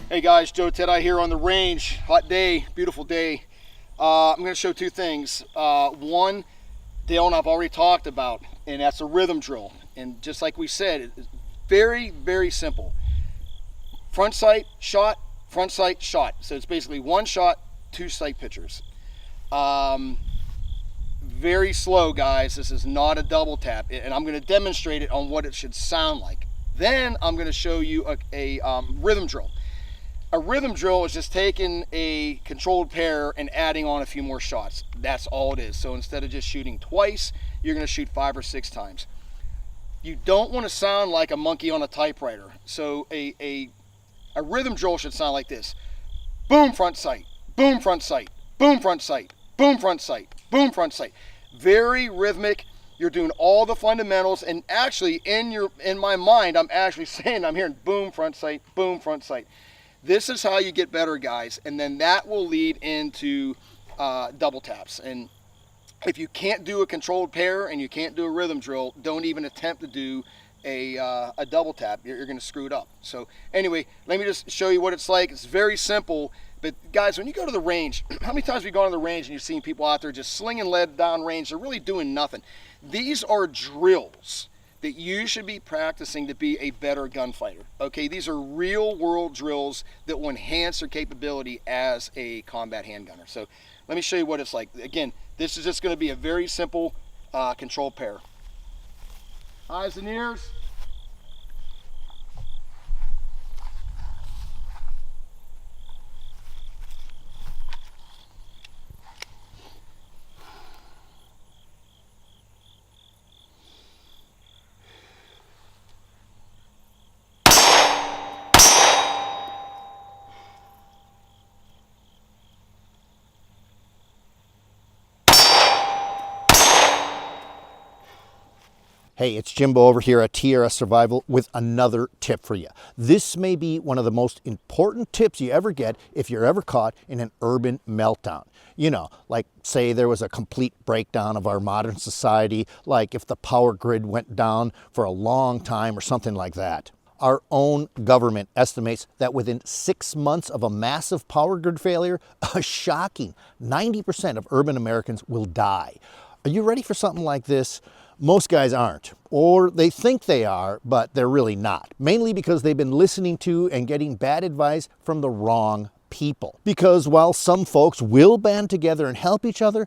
Hey guys, Joe Teti here on the range. Hot day, beautiful day. I'm going to show two things. One, Dale and I've already talked about, and that's a rhythm drill. And just like we said, it's very, very simple. Front sight, shot, front sight, shot. So it's basically one shot, two sight pictures. Very slow, guys. This is not a double tap, and I'm going to demonstrate it on what it should sound like. Then I'm going to show you a rhythm drill. A rhythm drill is just taking a controlled pair and adding on a few more shots. That's all it is. So instead of just shooting twice, you're going to shoot 5 or 6 times. You don't want to sound like a monkey on a typewriter. So a rhythm drill should sound like this. Boom, front sight. Boom, front sight. Boom, front sight. Boom, front sight. Boom, front sight. Very rhythmic. You're doing all the fundamentals, and actually in my mind, I'm actually saying, I'm hearing boom, front sight, boom, front sight. This is how you get better, guys, and then that will lead into double taps. And if you can't do a controlled pair and you can't do a rhythm drill, don't even attempt to do a double tap. You're going to screw it up. So anyway, let me just show you what it's like. It's very simple, but guys, when you go to the range, how many times have you gone to the range and you've seen people out there just slinging lead down range? They're really doing nothing. These are drills that you should be practicing to be a better gunfighter. Okay, these are real world drills that will enhance your capability as a combat handgunner. So let me show you what it's like. Again, this is just going to be a very simple control pair. Eyes and ears. Hey, it's Jimbo over here at TRS Survival with another tip for you. This may be one of the most important tips you ever get if you're ever caught in an urban meltdown. You know, like say there was a complete breakdown of our modern society, like if the power grid went down for a long time or something like that. Our own government estimates that within 6 months of a massive power grid failure, a shocking 90% of urban Americans will die. Are you ready for something like this? Most guys aren't, or they think they are, but they're really not. Mainly because they've been listening to and getting bad advice from the wrong people. Because while some folks will band together and help each other,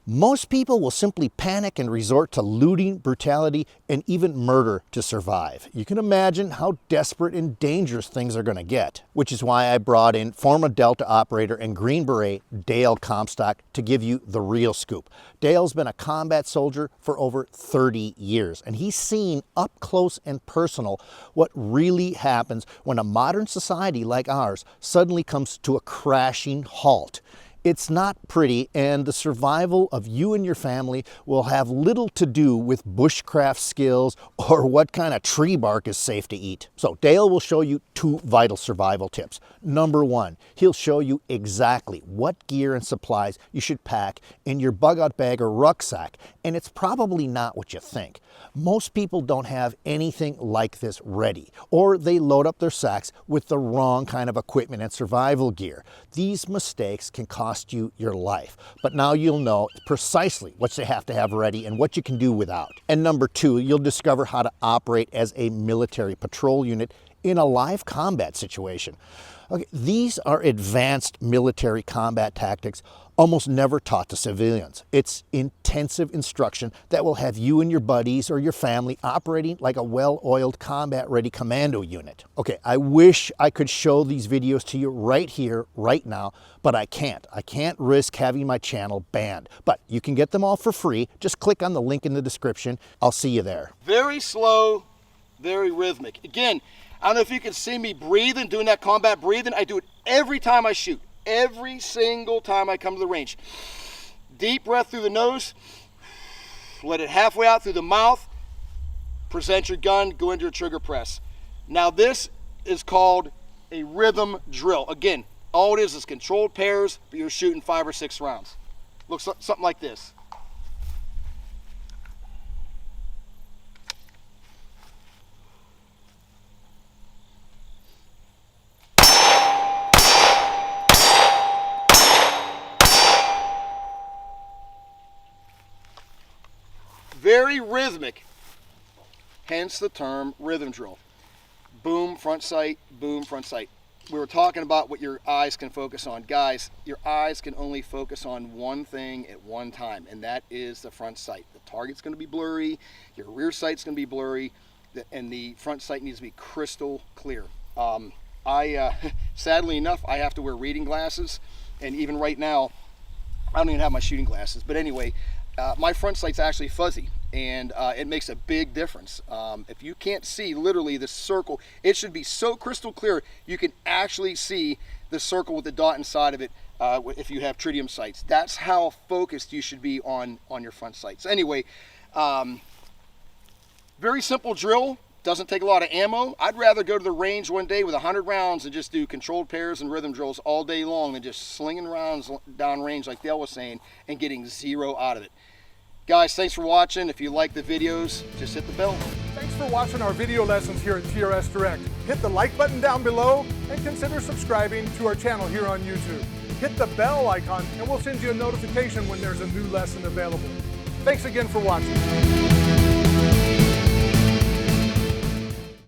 most people will simply panic and resort to looting, brutality, and even murder to survive. You can imagine how desperate and dangerous things are going to get. Which is why I brought in former Delta operator and Green Beret, Dale Comstock, to give you the real scoop. Dale's been a combat soldier for over 30 years, and he's seen up close and personal what really happens when a modern society like ours suddenly comes to a crashing halt. It's not pretty, and the survival of you and your family will have little to do with bushcraft skills or what kind of tree bark is safe to eat. So Dale will show you 2 vital survival tips. Number 1, he'll show you exactly what gear and supplies you should pack in your bug-out bag or rucksack, and it's probably not what you think. Most people don't have anything like this ready, or they load up their sacks with the wrong kind of equipment and survival gear. These mistakes can cost you your life, but now you'll know precisely what you have to have ready and what you can do without. And number 2, you'll discover how to operate as a military patrol unit in a live combat situation. Okay, these are advanced military combat tactics almost never taught to civilians. It's intensive instruction that will have you and your buddies or your family operating like a well-oiled combat-ready commando unit. Okay, I wish I could show these videos to you right here, right now, but I can't. I can't risk having my channel banned. But you can get them all for free. Just click on the link in the description. I'll see you there. Very slow, very rhythmic. Again, I don't know if you can see me breathing, doing that combat breathing. I do it every time I shoot. Every single time I come to the range. Deep breath through the nose. Let it halfway out through the mouth. Present your gun. Go into your trigger press. Now this is called a rhythm drill. Again, all it is controlled pairs, but you're shooting 5 or 6 rounds. Looks something like this. very rhythmic, hence the term rhythm drill. Boom, front sight, boom, front sight. We were talking about what your eyes can focus on. Guys, your eyes can only focus on one thing at one time, and that is the front sight. The target's going to be blurry, your rear sight's going to be blurry, and the front sight needs to be crystal clear. Sadly enough, I have to wear reading glasses, and even right now, I don't even have my shooting glasses. But anyway, my front sight's actually fuzzy, and it makes a big difference. If you can't see literally the circle, it should be so crystal clear you can actually see the circle with the dot inside of it if you have tritium sights. That's how focused you should be on your front sights. Anyway, very simple drill. Doesn't take a lot of ammo. I'd rather go to the range one day with 100 rounds and just do controlled pairs and rhythm drills all day long than just slinging rounds down range like Dale was saying and getting zero out of it. Guys, thanks for watching. If you like the videos, just hit the bell. Thanks for watching our video lessons here at TRS Direct. Hit the like button down below and consider subscribing to our channel here on YouTube. Hit the bell icon and we'll send you a notification when there's a new lesson available. Thanks again for watching.